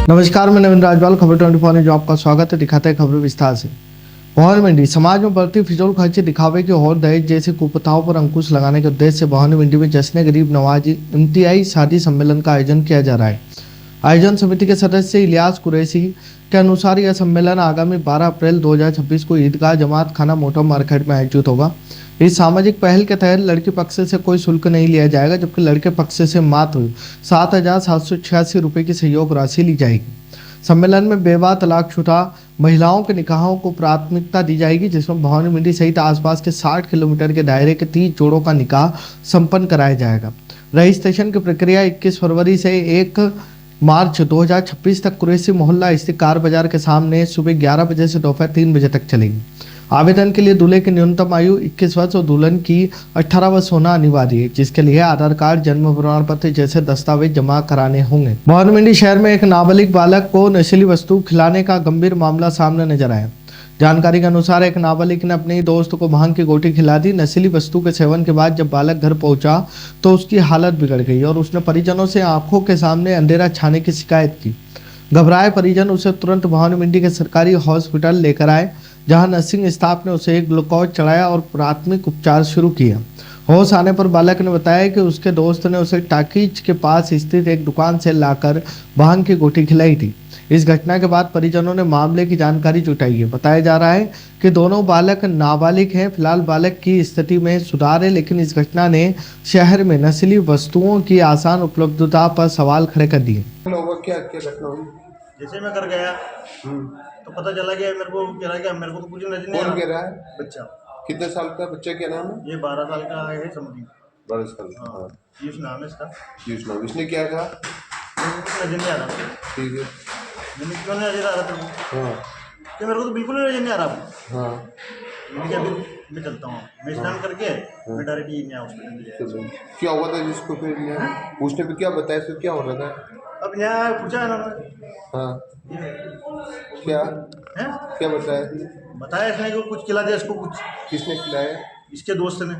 नमस्कार, मैं नवीन राजपाल, खबर 24 न्यूज आपका स्वागत है। दिखाते हैं खबरें विस्तार से। भवानी मंडी समाज में बढ़ती फिजूल खर्ची, दिखावे के और दहेज जैसी कुप्रथाओं पर अंकुश लगाने के उद्देश्य से भवानी मंडी में जश्न गरीब नवाजी इम्तियाई शादी सम्मेलन का आयोजन किया जा रहा है। आयोजन समिति के सदस्य इलियास कुरैशी के अनुसार यह सम्मेलन आगामी 12 अप्रैल 2026 को ईदगाह जमात खाना मोटर मार्केट में आयोजित होगा। इस सामाजिक पहल के तहत लड़की पक्ष से कोई शुल्क नहीं लिया जाएगा, जबकि लड़के पक्ष से मात्र 7,786 रुपये की सहयोग राशि ली जाएगी। सम्मेलन में बेवा, तलाकशुदा महिलाओं के निकाहों को प्राथमिकता दी जाएगी, जिसमें भवानी मंडी सहित आसपास के 60 किलोमीटर के दायरे के 30 जोड़ों का निकाह संपन्न कराया जाएगा। रजिस्ट्रेशन की प्रक्रिया 21 फरवरी से 1 मार्च 2026 तक कुरैशी मोहल्ला स्थित कार बाजार के सामने सुबह 11 बजे से दोपहर 3 बजे तक चलेगी। आवेदन के लिए दूल्हे की न्यूनतम आयु 21 वर्ष और दुल्हन की 18 वर्ष होना अनिवार्य है, जिसके लिए आधार कार्ड, जन्म प्रमाण पत्र जैसे दस्तावेज जमा कराने होंगे। भवानी मंडी शहर में एक नाबालिग बालक को नशीली वस्तु खिलाने का गंभीर मामला सामने नजर आया। जानकारी के अनुसार एक नाबालिग ने अपने दोस्त को भांग की गोटी खिला दी। नशीली वस्तु के सेवन के बाद जब बालक घर पहुंचा तो उसकी हालत बिगड़ गई और उसने परिजनों से आंखों के सामने अंधेरा छाने की शिकायत की। घबराए परिजन उसे तुरंत भवानी मंडी के सरकारी हॉस्पिटल लेकर आए, जहां नर्सिंग स्टाफ ने उसे एक ग्लूकोज चढ़ाया और प्राथमिक उपचार शुरू किया। होश आने पर बालक ने बताया कि उसके दोस्त ने उसे टाकीज के पास स्थित एक दुकान से लाकर भांग की गोटी खिलाई थी। इस घटना के बाद परिजनों ने मामले की जानकारी जुटाई है। बताया जा रहा है कि दोनों बालक नाबालिग हैं। फिलहाल बालक की स्थिति में सुधार है, लेकिन इस घटना ने शहर में नशीली वस्तुओं की आसान उपलब्धता पर सवाल खड़े कर दिए। क्या घटना हुई? जैसे मैं कर गया तो पता चला गया मेरे को तो कुछ नजर नहीं आ कौन कह रहा। रहा है? बच्चा कितने साल का बच्चा? क्या नाम है? ये 12 साल का है समथिंग। 12 साल का। हाँ, ये नाम है इसका। पीयूष नाम। इसने क्या कहा? मेरे को नजर नहीं आ रहा। ठीक है। मैंने क्यों नहीं नजर आ रहा तेरे को? हाँ कि मेरे को तो बिल्कुल नजर नहीं आ रहा। हाँ। मैंने कहा अभी मैं चलता हूँ, मैं स्नान करके मैं डायरेक्ट ये यहाँ हॉस्पिटल में गया। चलो। क्या हुआ था जिसको फिर यहाँ पूछने पे क्या बताया? फिर क्या हो रहा था? अब यहाँ पूछा है ना हाँ। क्या है? क्या बताया? बताया इसने कि कुछ खिला दिया इसको। कुछ किसने खिलाया? इसके दोस्त ने।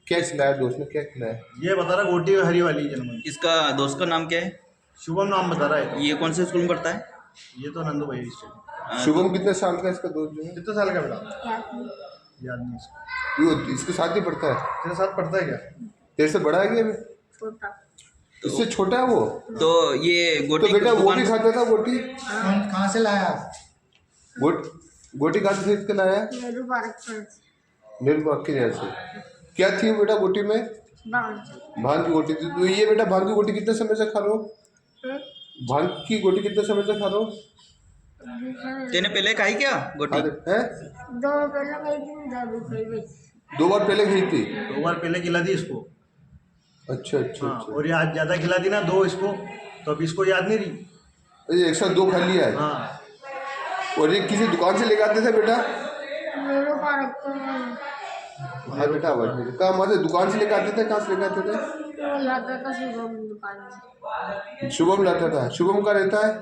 क्या खिलाया? दोस्त ने क्या खिलाया? ये बता रहा गोटी हरी वाली जन्म। इसका दोस्त का नाम क्या है? शुभम नाम बता रहा है। ये कौन से स्कूल में पढ़ता है? ये तो नंदू भाई स्टेट। शुभम कितने साल का इसका दोस्त जो है? कितने साल का बेटा? याद नहीं इसको। वो इसके साथ ही पढ़ता है? तेरे साथ पढ़ता है क्या? तेरे से बड़ा है क्या? छोटा। इससे छोटा है वो? तो ये गोटी तो बेटा वो दुकान भी खाता था गोटी? कहाँ से लाया? गोटी कहाँ से खरीद के लाया? नेहरू पार्क से। नेहरू पार्क के यहाँ से। क्या थी बेटा गोटी में? भांग की गोटी थी। तो ये बेटा भांग की गोटी कितने समय से खा रहे हो? भांग की गोटी कितने समय से खा रहे हो? तेने पहले खाई क्या गोटी? है? 2 पहले गई थी, 2 खाई गई। 2 बार पहले खाई थी? 2 बार पहले खिला दी इसको। अच्छा अच्छा हाँ, अच्छा। और ये आज ज़्यादा खिला दी ना 2 इसको, तो अब इसको याद नहीं रही। ये एक साथ 2 खा लिया है? हाँ। और ये किसी दुकान से लेकर आते थे बेटा? नेहरू पार्क से। हाँ बेटा आवाज मेरी। कहाँ वहाँ से दुकान से लेकर आते थे? कहाँ से लेकर आते थे? वो लाता था शुभम दुकान से। शुभम लाता था। शुभम का रहता है?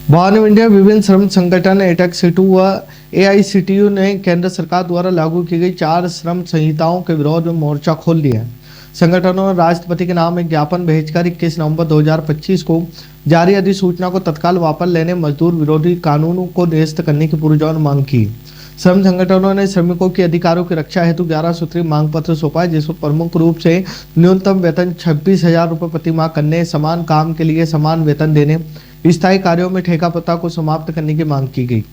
भवानी मंडी में विभिन्न श्रम संगठन एटक सिटू व AICTU ने केंद्र सरकार द्वारा लागू की गई 4 श्रम संहिताओं के विरोध में मोर्चा खोल लिया है। संगठनों ने राष्ट्रपति के नाम एक ज्ञापन भेजकर 21 नवंबर 2025 को जारी अधिसूचना को तत्काल वापस लेने, मजदूर विरोधी कानूनों को निरस्त करने की पुरजोर मांग की। श्रम संगठनों ने श्रमिकों के अधिकारों की रक्षा हेतु 11 सूत्रीय मांग पत्र सौंपा है, जिसमें प्रमुख रूप से न्यूनतम वेतन 26,000 रुपये प्रति माह करने, समान काम के लिए समान वेतन देने, स्थायी कार्यों में ठेका प्रथा को समाप्त करने की मांग की गई।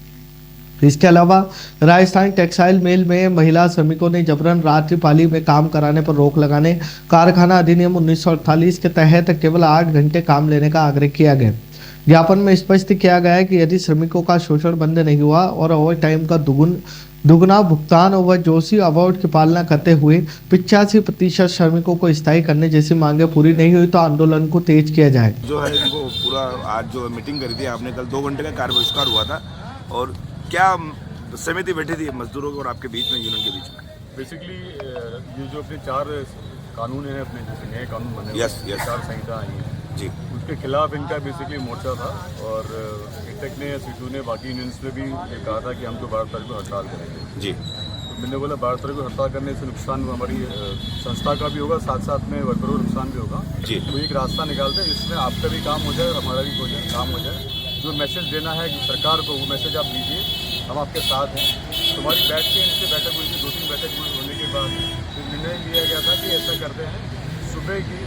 इसके अलावा राजस्थान टेक्सटाइल मिल में महिला श्रमिकों ने जबरन रात्रि पाली में काम कराने पर रोक लगाने, कारखाना अधिनियम 1948 के तहत केवल 8 घंटे काम लेने का आग्रह किया गया। ज्ञापन में स्पष्ट किया गया है कि यदि श्रमिकों का शोषण बंद नहीं हुआ और ओवर टाइम का दुगुना भुगतान व जोशी अवार्ड की पालना करते हुए 85% श्रमिकों को स्थायी करने जैसी मांगें पूरी नहीं हुई तो आंदोलन को तेज किया जाए। जो है इनको पूरा आज जो मीटिंग करी थी आपने, कल 2 घंटे का कार्य बहिष्कार हुआ था। और क्या समिति बैठी थी मजदूरों और आपके बीच में, यूनियन के बीच में? बेसिकली ये जो अपने 4 कानून हैं, अपने जैसे नए कानून बने, यस 4 संहिता आई हैं जी, उसके खिलाफ इनका बेसिकली मोर्चा था। और एटेक ने, सीटू ने, बाकी यूनियंस ने भी ये कहा था कि हम तो 12 तारीख को हड़ताल करेंगे। जी। मैंने बोला 12 तारीख को हड़ताल करने से नुकसान हमारी संस्था का भी होगा, साथ साथ में वर्करों को नुकसान भी होगा। जी। तो एक रास्ता निकालते हैं जिसमें आपका भी काम हो जाए और हमारा भी काम हो जाए। जो मैसेज देना है सरकार को वो मैसेज आप दीजिए, हम आपके साथ हैं। तुम्हारी बैठ के इनसे बैठक हुई थी, 2-3 बैठक होने के बाद फिर निर्णय लिया गया था कि ऐसा करते हैं, सुबह की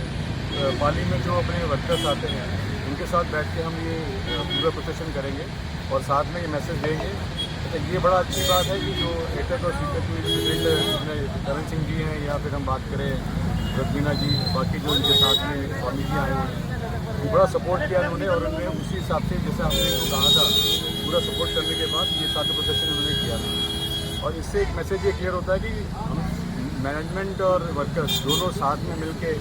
पाली में जो अपने वर्कर्स आते हैं उनके साथ बैठ के हम ये पूरा प्रोसेशन करेंगे और साथ में ये मैसेज देंगे। तो ये बड़ा अच्छी बात है कि जो एटेक और सीटेक करण सिंह जी हैं या फिर हम बात करें रवीना जी, बाकी जो इनके साथ में स्वामी जी आए हुए हैं, वो बड़ा सपोर्ट किया उन्होंने और उन्होंने उसी हिसाब से जैसे हमने इनको कहा था पूरा सपोर्ट करने के बाद ये साथ प्रोसेशन उन्होंने किया था। और इससे एक मैसेज ये क्लियर होता है कि हम मैनेजमेंट और वर्कर्स दोनों साथ में मिल के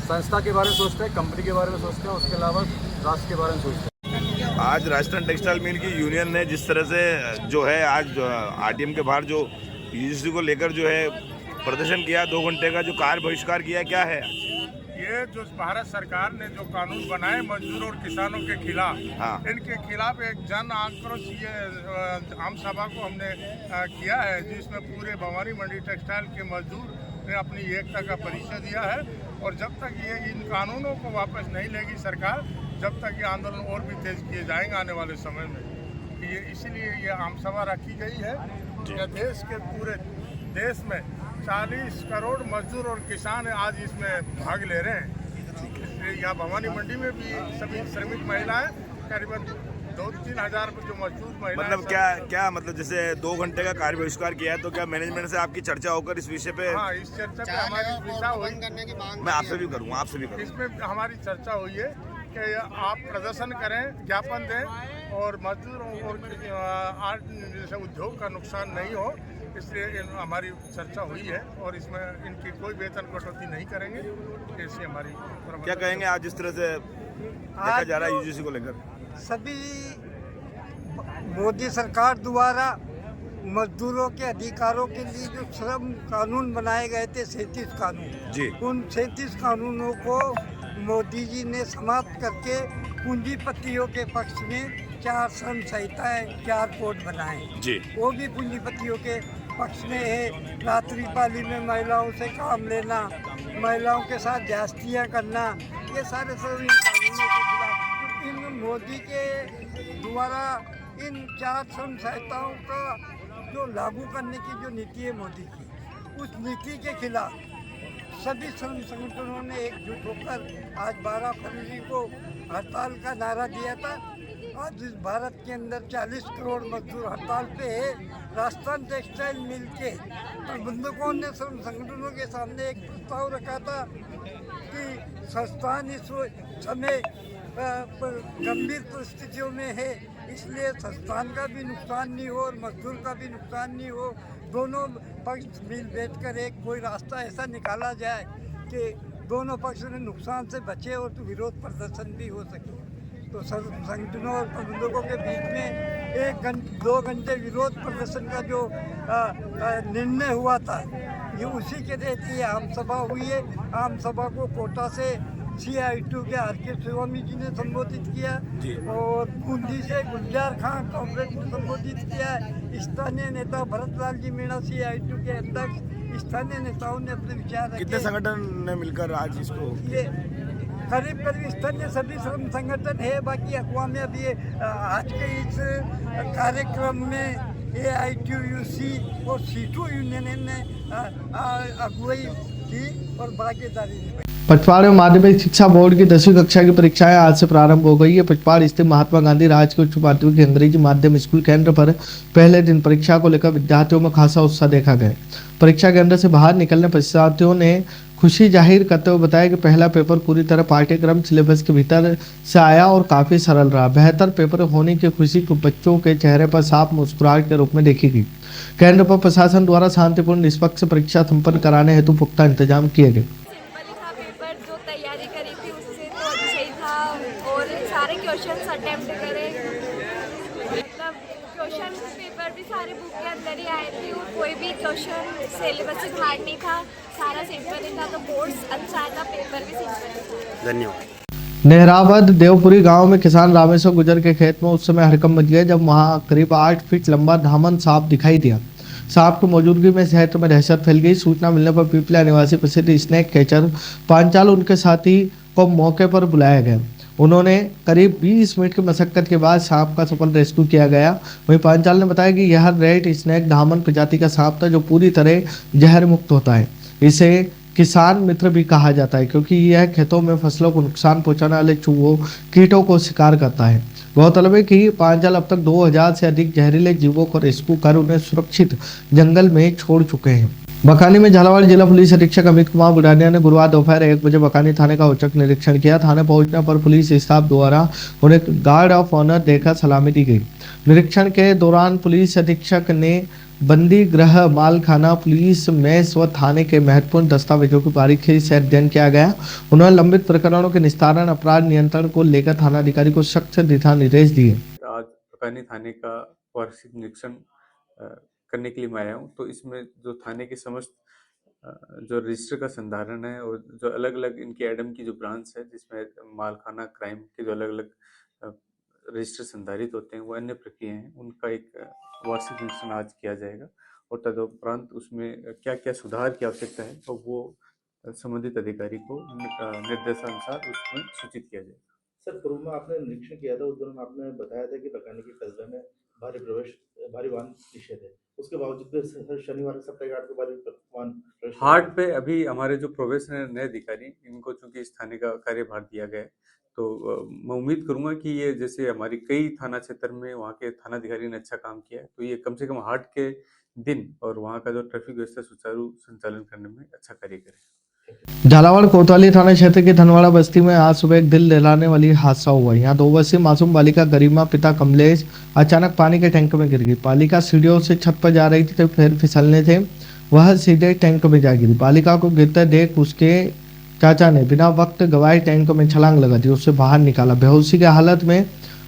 संस्था के बारे में सोचते हैं, कंपनी के बारे में सोचते हैं, उसके अलावा राष्ट्र के बारे में सोचते हैं। आज राजस्थान टेक्सटाइल मिल की यूनियन ने जिस तरह से जो है आज आरटीएम के बाहर जो यूजीसी को लेकर जो है प्रदर्शन किया, 2 घंटे का जो कार्य बहिष्कार किया, क्या है ये जो भारत सरकार ने जो कानून बनाए मजदूरों और किसानों के खिलाफ, हाँ। इनके खिलाफ एक जन आक्रोश ये आम सभा को हमने किया है, जिसमें पूरे भवानी मंडी टेक्सटाइल के मजदूर ने अपनी एकता का परिचय दिया है। और जब तक ये इन कानूनों को वापस नहीं लेगी सरकार, जब तक ये आंदोलन और भी तेज किए जाएंगे आने वाले समय में। ये इसीलिए ये आम सभा रखी गई है। देश के पूरे देश में 40 करोड़ मजदूर और किसान आज इसमें भाग ले रहे हैं। इसलिए यहाँ भवानी मंडी में भी सभी श्रमिक महिलाएं करीबन 2-3 हज़ार जो मजदूर महिलाएं, मतलब क्या मतलब जैसे 2 घंटे का कार्य बहिष्कार किया है, तो क्या मैनेजमेंट से आपकी चर्चा होकर इस विषय पे? हाँ, इस चर्चा पे हमारी चर्चा हुई। मैं आपसे भी करूँगा, इसमें हमारी चर्चा हुई है कि आप प्रदर्शन करें, ज्ञापन दें और मजदूरों और जैसे उद्योग का नुकसान नहीं हो, इसलिए हमारी चर्चा हुई है और इसमें इनकी कोई वेतन कटौती नहीं करेंगे। ऐसी हमारी क्या कहेंगे आज जिस तरह से देखा जा रहा है यूजीसी को लेकर? सभी मोदी सरकार द्वारा मजदूरों के अधिकारों के लिए जो श्रम कानून बनाए गए थे, 37 कानून जी, उन 37 कानूनों को मोदी जी ने समाप्त करके पूंजीपतियों के पक्ष में 4 श्रम संहिताएं, 4 कोड बनाए जी। वो भी पूंजीपतियों के पक्ष में है। रात्रि पाली में महिलाओं से काम लेना, महिलाओं के साथ ज्यादतियाँ करना, ये सारे सब इन कानूनों के खिलाफ। इन मोदी के द्वारा इन 4 श्रम संहिताओं का जो लागू करने की जो नीति है मोदी की, उस नीति के खिलाफ सभी श्रम संगठनों ने एकजुट होकर आज 12 फरवरी को हड़ताल का नारा दिया था। आज इस भारत के अंदर 40 करोड़ मजदूर हड़ताल पे है। राजस्थान टेक्सटाइल मिल के प्रबंधकों ने श्रम संगठनों के सामने एक प्रस्ताव रखा था कि संस्थान इस समय गंभीर परिस्थितियों में है, इसलिए संस्थान का भी नुकसान नहीं हो और मजदूर का भी नुकसान नहीं हो। दोनों पक्ष मिल बैठकर एक कोई रास्ता ऐसा निकाला जाए कि दोनों पक्ष ने नुकसान से बचे और तो विरोध प्रदर्शन भी हो सके। तो संगठनों और प्रबंधकों के बीच में 2 घंटे विरोध प्रदर्शन का जो निर्णय हुआ था, ये उसी के तहत ये आम सभा हुई है। आम सभा को कोटा से CITU के RK स्वामी जी ने संबोधित किया और बूंदी से गुलजार खां कांग्रेस ने संबोधित किया। स्थानीय नेता भरत लाल जी मीणा CITU के अध्यक्ष, स्थानीय नेताओं ने अपने विचार रखे। कितने संगठन ने मिलकर आज इसको? ये करीब स्थानीय सभी श्रम संगठन है। बाकी अकवाम में अभी आज के इस कार्यक्रम में AITUC और CITU यूनियन ने अगुवाई की और भागीदारी निभाई। पचवाड़ माध्यमिक शिक्षा बोर्ड की 10वीं कक्षा की परीक्षाएं आज से प्रारंभ हो गई है। पचवाड़ स्थित महात्मा गांधी राजकीय उच्च माध्यमिक अंग्रेजी माध्यम स्कूल केंद्र पर पहले दिन परीक्षा को लेकर विद्यार्थियों में खासा उत्साह देखा गया। परीक्षा केंद्र से बाहर निकलने परीक्षार्थियों ने खुशी जाहिर करते हुए बताया कि पहला पेपर पूरी तरह पाठ्यक्रम सिलेबस के भीतर से आया और काफी सरल रहा। बेहतर पेपर होने की खुशी को बच्चों के चेहरे पर साफ मुस्कुराहट के रूप में देखी गई। केंद्र पर प्रशासन द्वारा शांतिपूर्ण निष्पक्ष परीक्षा संपन्न कराने हेतु पुख्ता इंतजाम किए गए। सारे क्वेश्चंस अटेम्प्ट करे, मतलब क्वेश्चन पेपर भी सारे बुक के अंदर ही आए थे और कोई भी क्वेश्चन सिलेबस से बाहर नहीं था, सारा सिंपल ही था। तो बोर्ड्स अच्छा था, पेपर भी सिंपल था। धन्यवाद। नेहरावद देवपुरी गांव में किसान रामेश्वर गुजर के खेत में उस समय हड़कंप मच गया जब वहां करीब 8 फीट लंबा धामन सांप दिखाई दिया। सांप की मौजूदगी में क्षेत्र में दहशत फैल गई। सूचना मिलने पर पीपला निवासी प्रसिद्ध स्नेक कैचर पांचाल उनके साथी को मौके पर बुलाया गया। उन्होंने करीब 20 मिनट की मशक्कत के बाद सांप का सफल रेस्क्यू किया गया। वहीं पांचाल ने बताया कि यह रेड स्नेक धामन प्रजाति का सांप था जो पूरी तरह जहर मुक्त होता है। इसे किसान मित्र भी कहा जाता है क्योंकि यह खेतों में फसलों को नुकसान पहुंचाने वाले चूहों कीटों को शिकार करता है। गौरतलब है कि पांचाल अब तक 2000 से अधिक जहरीले जीवों को रेस्क्यू कर उन्हें सुरक्षित जंगल में छोड़ चुके हैं। बकानी में झालावाड़ जिला पुलिस अधीक्षक अमित कुमार बुढ़ानिया ने गुरुवार दोपहर 1 बजे बकानी थाने का औचक निरीक्षण किया। थाने पहुंचने पर पुलिस स्टाफ द्वारा उन्हें गार्ड ऑफ ऑनर देकर सलामी दी गई। निरीक्षण के दौरान पुलिस अधीक्षक ने बंदी गृह, मालखाना, पुलिस मेस व थाने के महत्वपूर्ण दस्तावेजों की बारीकी से अध्ययन किया गया। उन्होंने लंबित प्रकरणों के निस्तारण, अपराध नियंत्रण को लेकर थानाधिकारी को सख्त दिशा निर्देश दिए। आज बकानी थाने का वार्षिक निरीक्षण करने के लिए मैं आया हूँ। तो इसमें जो थाने के समस्त जो रजिस्टर का संधारण है और जो अलग अलग इनके एडम की जो ब्रांच है जिसमें मालखाना, क्राइम के जो अलग अलग रजिस्टर संधारित होते हैं वो अन्य प्रक्रिया हैं, उनका एक वार्षिक निरीक्षण आज किया जाएगा और तदुपरांत उसमें क्या क्या सुधार की आवश्यकता है तो वो संबंधित अधिकारी को निर्देशानुसार उसमें सूचित किया जाएगा। सर, पूर्व में आपने निरीक्षण किया था, उस दौरान आपने बताया था कि बकानी के कस्बे में भारी वाहन निषेध है। उसके बावजूद भी शनिवार के सप्ताह घाट के वाहन हाट पे अभी हमारे जो प्रोबेशनर नए अधिकारी इनको चूंकि इस थाने का कार्यभार दिया गया है तो मैं उम्मीद करूंगा कि ये जैसे हमारी कई थाना क्षेत्र में वहाँ के थानाधिकारी ने अच्छा काम किया है तो ये कम से कम हाट के दिन और वहाँ का जो ट्रैफिक व्यवस्था सुचारू संचालन करने में अच्छा कार्य करें। झालावाड़ कोतवाली थाना क्षेत्र के धनवाड़ा बस्ती में आज सुबह एक दिल दहलाने वाली हादसा हुआ। यहाँ 2 वर्षीय मासूम बालिका गरिमा पिता कमलेश अचानक पानी के टैंक में गिर गई। बालिका सीढ़ियों से छत पर जा रही थी तो फिर फिसलने से वह सीधे टैंक में जा गिरी। बालिका को गिरते देख उसके चाचा ने बिना वक्त गवाए टैंक में छलांग लगा दी, उससे बाहर निकाला। बेहोशी की हालत में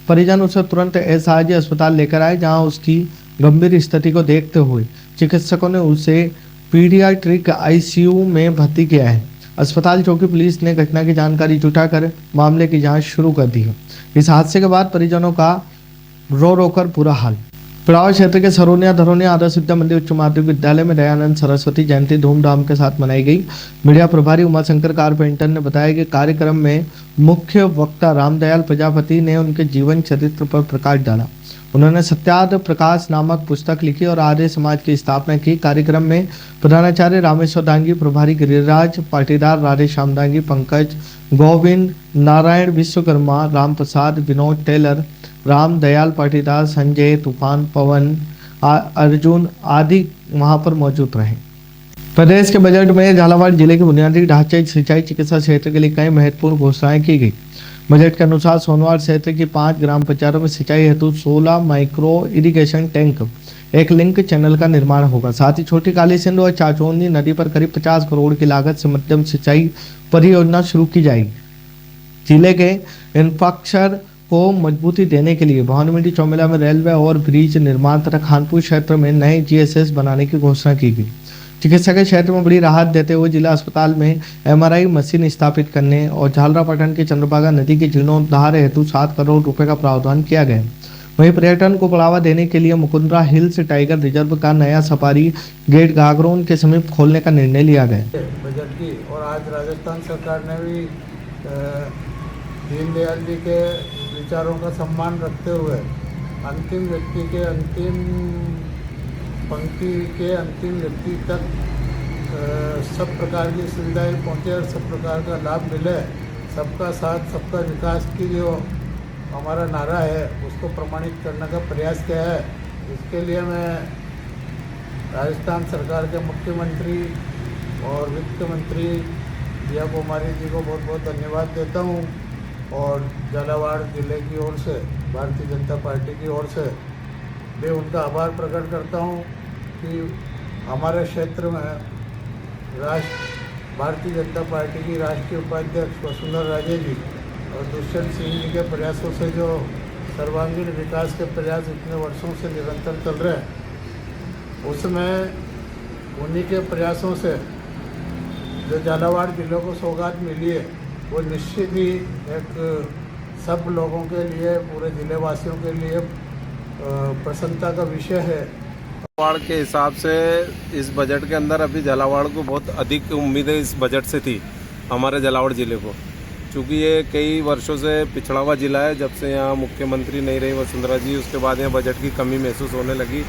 परिजन उसे तुरंत एसआरजी अस्पताल लेकर आए, जहां उसकी गंभीर स्थिति को देखते हुए चिकित्सकों ने उसे पीडियाट्रिक आईसीयू में भर्ती किया है। अस्पताल चौकी पुलिस ने घटना की जानकारी जुटाकर मामले की जांच शुरू कर दी है। इस हादसे के बाद परिजनों का रो कर बुरा हाल। पिड़ाव क्षेत्र के सरोनिया धरोनिया आदर्श विद्या मंदिर उच्च माध्यमिक विद्यालय में दयानंद सरस्वती जयंती धूमधाम के साथ मनाई गई। मीडिया प्रभारी उमाशंकर कारपेंटर ने बताया कि कार्यक्रम में मुख्य वक्ता रामदयाल प्रजापति ने उनके जीवन चरित्र पर प्रकाश डाला। उन्होंने सत्यार्थ प्रकाश नामक पुस्तक लिखी और आर्य समाज की स्थापना की। कार्यक्रम में प्रधानाचार्य रामेश्वर दांगी, प्रभारी गिरिराज पाटीदार, राधे श्याम दांगी, पंकज, गोविंद, नारायण विश्वकर्मा, राम प्रसाद, विनोद टेलर, राम दयाल पाटीदार, संजय, तूफान, पवन, अर्जुन आदि वहां पर मौजूद रहे। प्रदेश के बजट में झालावाड़ जिले के बुनियादी ढांचे, सिंचाई, चिकित्सा क्षेत्र के लिए कई महत्वपूर्ण घोषणाएं की गई। बजट के अनुसार सोनवाड़ क्षेत्र की 5 ग्राम पंचायतों में सिंचाई हेतु 16 माइक्रो इरिगेशन टैंक, एक लिंक चैनल का निर्माण होगा। साथ ही छोटी काली सिंध और चाचौनी नदी पर करीब 50 करोड़ की लागत से मध्यम सिंचाई परियोजना शुरू की जाएगी। जिले के इंफ्रास्ट्रक्चर को मजबूती देने के लिए भवानी चौमेला में रेलवे और ब्रिज निर्माण तथा खानपुर क्षेत्र में नए जीएसएस बनाने की घोषणा की गई। चिकित्सा के क्षेत्र में बड़ी राहत देते हुए जिला अस्पताल में एमआरआई मशीन स्थापित करने और झालरापाटन के चंद्रभागा नदी के जीर्णोद्धार हेतु 7 करोड़ रुपए का प्रावधान किया गया। वहीं पर्यटन को बढ़ावा देने के लिए मुकुंदरा हिल्स टाइगर रिजर्व का नया सफारी गेट गागरोन के समीप खोलने का निर्णय लिया गया। बजट की और आज राजस्थान सरकार ने भी दीनदयाल जी के विचारों का सम्मान रखते हुए अंतिम व्यक्ति के अंतिम पंक्ति के अंतिम व्यक्ति तक सब प्रकार की सुविधाएं पहुंचे और सब प्रकार का लाभ मिले। सबका साथ सबका विकास की जो हमारा नारा है उसको प्रमाणित करने का प्रयास किया है। इसके लिए मैं राजस्थान सरकार के मुख्यमंत्री और वित्त मंत्री दिया कुमारी जी को बहुत बहुत धन्यवाद देता हूं और झालावाड़ जिले की ओर से भारतीय जनता पार्टी की ओर से मैं उनका आभार प्रकट करता हूं कि हमारे क्षेत्र में भारतीय जनता पार्टी की राष्ट्रीय उपाध्यक्ष वसुंधरा राजे जी और दुष्यंत सिंह जी के प्रयासों से जो सर्वांगीण विकास के प्रयास इतने वर्षों से निरंतर चल रहे हैं उसमें उन्हीं के प्रयासों से जो झालावाड़ जिले को सौगात मिली है वो निश्चित ही एक सब लोगों के लिए पूरे जिले वासियों के लिए प्रसन्नता का विषय है झालावाड़ के हिसाब से इस बजट के अंदर अभी झालावाड़ को बहुत अधिक उम्मीदें इस बजट से थी, हमारे झालावाड़ ज़िले को, क्योंकि ये कई वर्षों से पिछड़ा हुआ ज़िला है। जब से यहाँ मुख्यमंत्री नहीं रही वसुंधरा जी, उसके बाद यहाँ बजट की कमी महसूस होने लगी।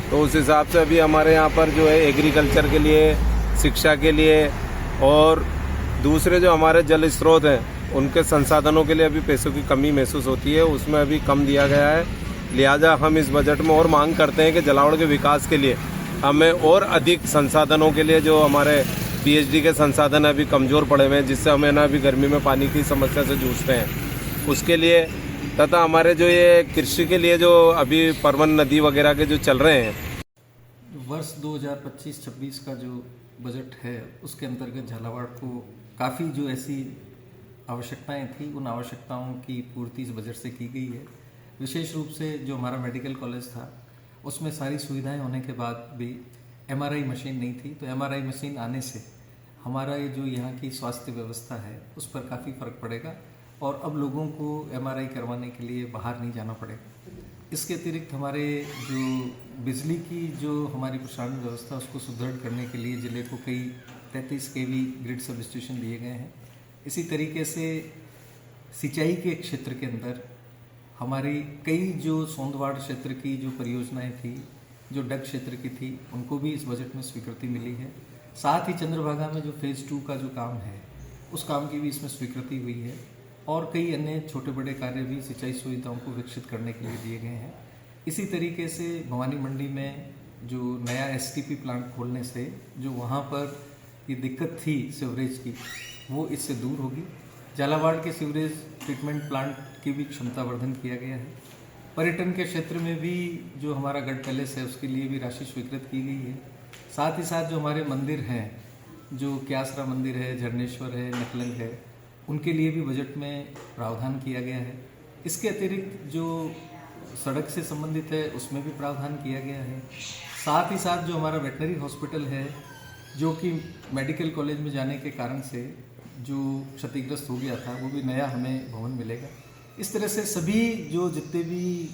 तो उस हिसाब से अभी हमारे यहाँ पर जो है एग्रीकल्चर के लिए, शिक्षा के लिए और दूसरे जो हमारे जल स्रोत हैं उनके संसाधनों के लिए अभी पैसों की कमी महसूस होती है, उसमें अभी कम दिया गया है। लिहाजा हम इस बजट में और मांग करते हैं कि झालावाड़ के विकास के लिए हमें और अधिक संसाधनों के लिए, जो हमारे पीएचडी के संसाधन अभी कमज़ोर पड़े हुए हैं, जिससे हमें ना अभी गर्मी में पानी की समस्या से जूझते हैं, उसके लिए, तथा हमारे जो ये कृषि के लिए जो अभी परवन नदी वगैरह के जो चल रहे हैं। वर्ष 2025-26 का जो बजट है उसके अंतर्गत झालावाड़ को काफ़ी जो ऐसी आवश्यकताएं थी, उन आवश्यकताओं की पूर्ति इस बजट से की गई है। विशेष रूप से जो हमारा मेडिकल कॉलेज था उसमें सारी सुविधाएं होने के बाद भी एमआरआई मशीन नहीं थी, तो एमआरआई मशीन आने से हमारा ये जो यहाँ की स्वास्थ्य व्यवस्था है उस पर काफ़ी फ़र्क पड़ेगा और अब लोगों को एमआरआई करवाने के लिए बाहर नहीं जाना पड़ेगा। इसके अतिरिक्त हमारे जो बिजली की जो हमारी प्रसारण व्यवस्था उसको सुदृढ़ करने के लिए ज़िले को कई 33 kV ग्रिड सब स्टेशन दिए गए हैं। इसी तरीके से सिंचाई के क्षेत्र के अंदर हमारी कई जो सोंदवाड़ क्षेत्र की जो परियोजनाएं थी, जो डग क्षेत्र की थी, उनको भी इस बजट में स्वीकृति मिली है। साथ ही चंद्रभागा में जो फेज़ 2 का जो काम है उस काम की भी इसमें स्वीकृति हुई है और कई अन्य छोटे बड़े कार्य भी सिंचाई सुविधाओं को विकसित करने के लिए दिए गए हैं। इसी तरीके से भवानी मंडी में जो नया एसटीपी प्लांट खोलने से जो वहाँ पर ये दिक्कत थी सीवरेज की, वो इससे दूर होगी। झालावाड़ के सीवरेज ट्रीटमेंट प्लांट की भी क्षमता वर्धन किया गया है। पर्यटन के क्षेत्र में भी जो हमारा गढ़ पैलेस है उसके लिए भी राशि स्वीकृत की गई है। साथ ही साथ जो हमारे मंदिर हैं, जो क्यासरा मंदिर है, झरनेश्वर है, नकलंग है, उनके लिए भी बजट में प्रावधान किया गया है। इसके अतिरिक्त जो सड़क से संबंधित है उसमें भी प्रावधान किया गया है। साथ ही साथ जो हमारा वेटनरी हॉस्पिटल है, जो कि मेडिकल कॉलेज में जाने के कारण से जो क्षतिग्रस्त हो गया था, वो भी नया हमें भवन मिलेगा। इस तरह से सभी जो जितने भी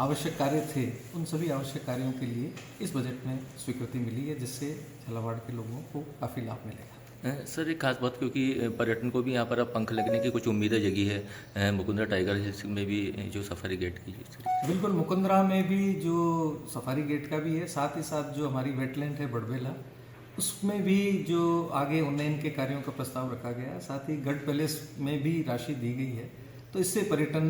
आवश्यक कार्य थे उन सभी आवश्यक कार्यों के लिए इस बजट में स्वीकृति मिली है, जिससे झालावाड़ के लोगों को काफ़ी लाभ मिलेगा। सर एक खास बात, क्योंकि पर्यटन को भी यहाँ पर अब पंख लगने की कुछ उम्मीदें जगी है, मुकुंदरा टाइगर हिल में भी जो सफारी गेट की, बिल्कुल मुकुंदरा में भी जो सफारी गेट का भी है, साथ ही साथ जो हमारी वेटलैंड है बड़बेला, उसमें भी जो आगे उन्नयन के कार्यों का प्रस्ताव रखा गया। साथ ही गढ़ पैलेस में भी राशि दी गई है, तो इससे पर्यटन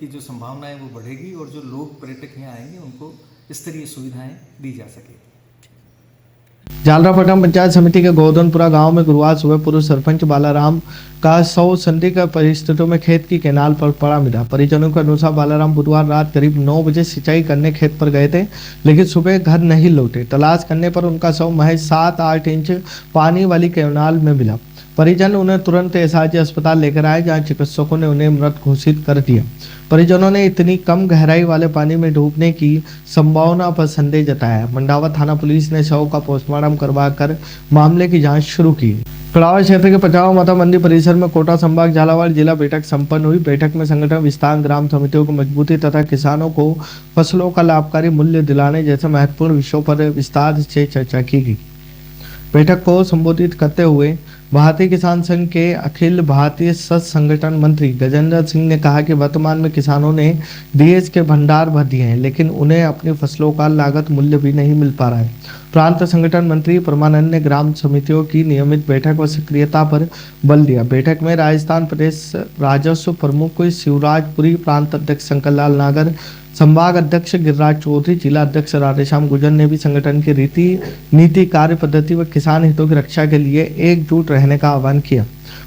की जो संभावना है वो बढ़ेगी और जो लोग पर्यटक यहाँ आएंगे उनको स्तरीय सुविधाएं दी जा सकेगी। जालरापट्टनम पंचायत समिति के गोदनपुरा गांव में गुरुवार सुबह पूर्व सरपंच बालाराम का शव संदिग्ध परिस्थितियों में खेत की कैनाल पर पड़ा मिला। परिजनों के अनुसार बालाराम बुधवार रात करीब 9 बजे सिंचाई करने खेत पर गए थे, लेकिन सुबह घर नहीं लौटे। तलाश करने पर उनका शव महज 7-8 इंच पानी वाली कैनाल में मिला। परिजन उन्हें तुरंत एसआरजी अस्पताल लेकर आए, जहां चिकित्सकों ने उन्हें मृत घोषित कर दिया। परिजनों ने इतनी कम गहराई वाले पानी में डूबने की संभावना पर संदेह जताया। मंडावा थाना पुलिस ने शव का पोस्टमार्टम करवाकर मामले की जांच शुरू की। पिड़ावा क्षेत्र के 50 माता मंदिर परिसर में कोटा संभाग झालावाड़ जिला बैठक संपन्न हुई। बैठक में संगठन विस्तार, ग्राम समितियों की मजबूती तथा किसानों को फसलों का लाभकारी मूल्य दिलाने जैसे महत्वपूर्ण विषयों पर विस्तार से चर्चा की गई। बैठक को संबोधित करते हुए भारतीय किसान संघ के अखिल भारतीय सत्स्य संगठन मंत्री गजेंद्र सिंह ने कहा कि वर्तमान में किसानों ने बीज के भंडार भर दिए हैं, लेकिन उन्हें अपनी फसलों का लागत मूल्य भी नहीं मिल पा रहा है। प्रांत संगठन मंत्री परमानंद ने ग्राम समितियों की नियमित बैठक व सक्रियता पर बल दिया। बैठक में राजस्थान प्रदेश राजस्व प्रमुख शिवराजपुरी, प्रांत अध्यक्ष शंकर लाल नागर, संभाग अध्यक्ष गिरिराज चौधरी, जिला अध्यक्ष राधेश्याम गुजर ने भी संगठन की रीति, नीति, कार्य पद्धति व किसान हितों की रक्षा के लिए एकजुट रहने का आह्वान किया।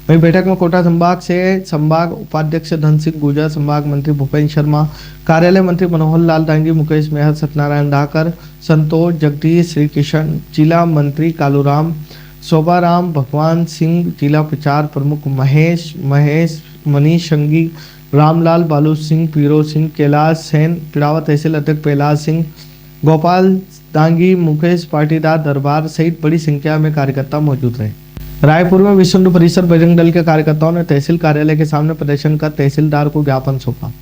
वहीं बैठक में कोटा संभाग से संभाग उपाध्यक्ष धन सिंह गुजर, संभाग मंत्री भूपेन्द्र शर्मा, कार्यालय मंत्री मनोहर लाल डांगी, मुकेश मेहर, सत्यनारायण धाकर, संतोष जगदीश, श्री किशन, जिला मंत्री कालूराम, शोभाराम, भगवान सिंह, जिला प्रचार प्रमुख महेश, मनीष संगी, रामलाल, बालू सिंह, पीरो सिंह, कैलाश सेन, पिड़ावा तहसील अध्यक्ष प्रहलाद सिंह, गोपाल दांगी, मुकेश पाटीदार, दरबार सहित बड़ी संख्या में कार्यकर्ता मौजूद रहे। रायपुर में विश्व परिषद बजरंग दल के कार्यकर्ताओं ने तहसील कार्यालय के सामने प्रदर्शन कर तहसीलदार को ज्ञापन सौंपा।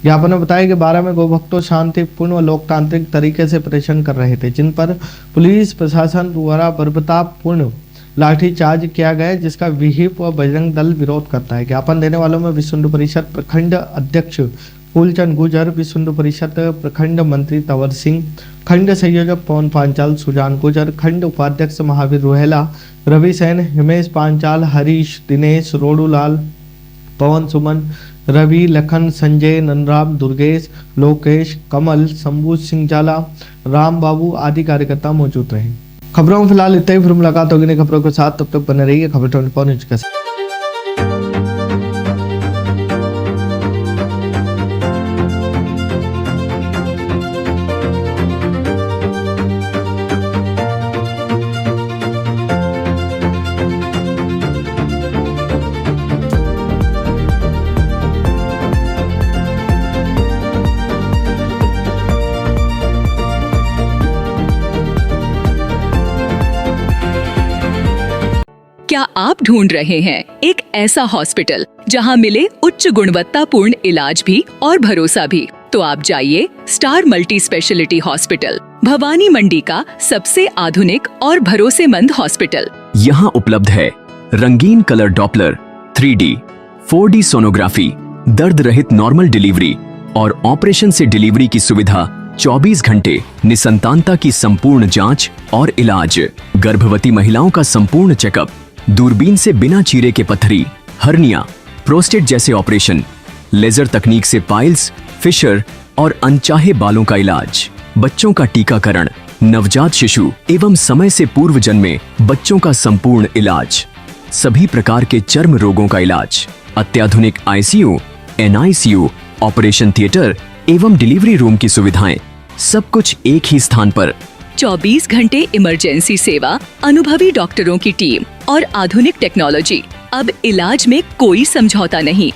ज्ञापन में बताया कि 12 में गोभक्तों शांतिपूर्ण व लोकतांत्रिक तरीके से प्रदर्शन कर रहे थे, जिन पर पुलिस प्रशासन द्वारा बर्बरतापूर्ण लाठीचार्ज किया गया, जिसका विहिप व बजरंग दल विरोध करता है। ज्ञापन देने वालों में विश्व हिंदू परिषद प्रखंड अध्यक्ष फूलचंद गुजर, विश्व हिंदू परिषद प्रखंड मंत्री तंवर सिंह, खंड संयोजक पवन पांचाल, सुजान गुजर, खंड उपाध्यक्ष महावीर रोहेला, रवि सेन, हिमेश पांचाल, हरीश, दिनेश, रोडूलाल, पवन सुमन, रवि, लखन, संजय, ननराम, दुर्गेश, लोकेश, कमल, शंभू सिंह जाला, राम बाबू आदि कार्यकर्ता मौजूद रहे। खबरों में फिलहाल इतना ही, फिर मुलाकात होगी नई खबरों के साथ। तब तक बने रहिए खबर 24 न्यूज के साथ। क्या आप ढूंढ रहे हैं एक ऐसा हॉस्पिटल जहां मिले उच्च गुणवत्तापूर्ण इलाज भी और भरोसा भी? तो आप जाइए star multi speciality hospital, Bhawani Mandi का सबसे आधुनिक और भरोसेमंद हॉस्पिटल। यहाँ उपलब्ध है रंगीन colour Doppler, 3D, 4D sonography, दर्द रहित नॉर्मल डिलीवरी और ऑपरेशन से डिलीवरी की सुविधा, 24 घंटे निसंतानता की संपूर्ण जांच और इलाज, गर्भवती महिलाओं का संपूर्ण चेकअप, दूरबीन से बिना चीरे के पथरी, हर्निया, प्रोस्टेट जैसे ऑपरेशन, लेजर तकनीक से पाइल्स, फिशर और अनचाहे बालों का इलाज, बच्चों का टीकाकरण, नवजात शिशु एवं समय से पूर्व जन्मे बच्चों का संपूर्ण इलाज, सभी प्रकार के चर्म रोगों का इलाज, अत्याधुनिक ICU, NICU, ऑपरेशन थिएटर एवं डिलीवरी रूम की सुविधाएं, सब कुछ एक ही स्थान पर। 24 घंटे इमरजेंसी सेवा, अनुभवी डॉक्टरों की टीम और आधुनिक टेक्नोलॉजी। अब इलाज में कोई समझौता नहीं।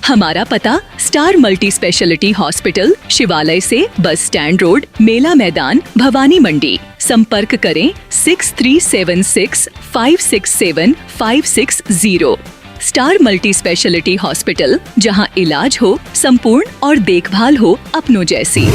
हमारा पता स्टार मल्टी स्पेशलिटी हॉस्पिटल, शिवालय से बस स्टैंड रोड, मेला मैदान, भवानी मंडी। संपर्क करें 6376 567 560। स्टार मल्टी स्पेशलिटी हॉस्पिटल, जहां इलाज हो संपूर्ण और देखभाल हो अपनों जैसी।